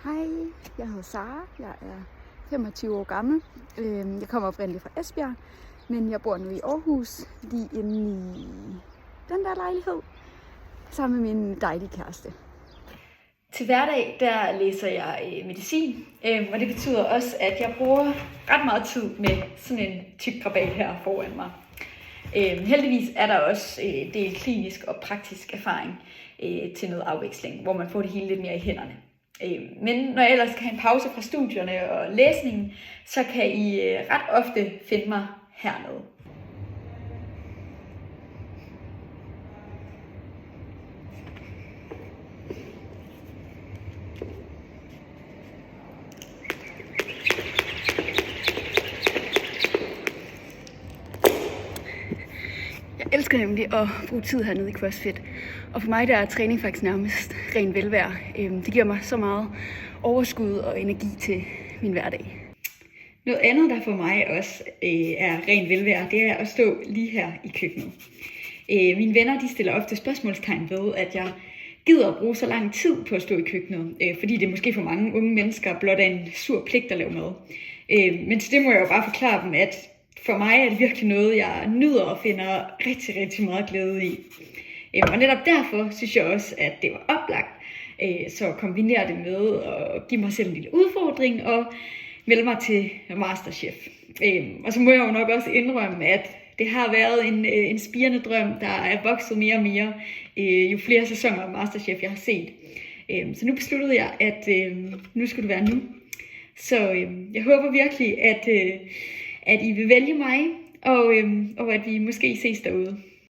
Hej, jeg hedder Sara. Jeg er 25 år gammel. Jeg kommer oprindeligt fra Esbjerg, men jeg bor nu i Aarhus, lige inde i den der lejlighed, sammen med min dejlige kæreste. Til hverdag, der læser jeg medicin, og det betyder også, at jeg bruger ret meget tid med sådan en tyk grabal her foran mig. Heldigvis er der også del klinisk og praktisk erfaring til noget afveksling, hvor man får det hele lidt mere i hænderne. Men når jeg ellers skal have en pause fra studierne og læsningen, så kan I ret ofte finde mig hernede. Jeg elsker nemlig at bruge tid hernede i CrossFit, og for mig der er træning faktisk nærmest ren velvære. Det giver mig så meget overskud og energi til min hverdag. Noget andet, der for mig også er ren velvære, det er at stå lige her i køkkenet. Mine venner de stiller ofte spørgsmålstegn ved, at jeg gider at bruge så lang tid på at stå i køkkenet, fordi det måske for mange unge mennesker blot er en sur pligt at lave mad. Men til det må jeg jo bare forklare dem, at for mig er det virkelig noget, jeg nyder og finder rigtig, rigtig meget glæde i. Og netop derfor synes jeg også, at det var oplagt, så at kombinere det med at give mig selv en lille udfordring og melde mig til Masterchef. Og så må jeg jo nok også indrømme, at det har været en spirende drøm, der er vokset mere og mere, jo flere sæsoner af Masterchef jeg har set. Så nu besluttede jeg, at nu skulle det være nu. Så jeg håber virkelig, at I vil vælge mig, og at vi måske ses derude.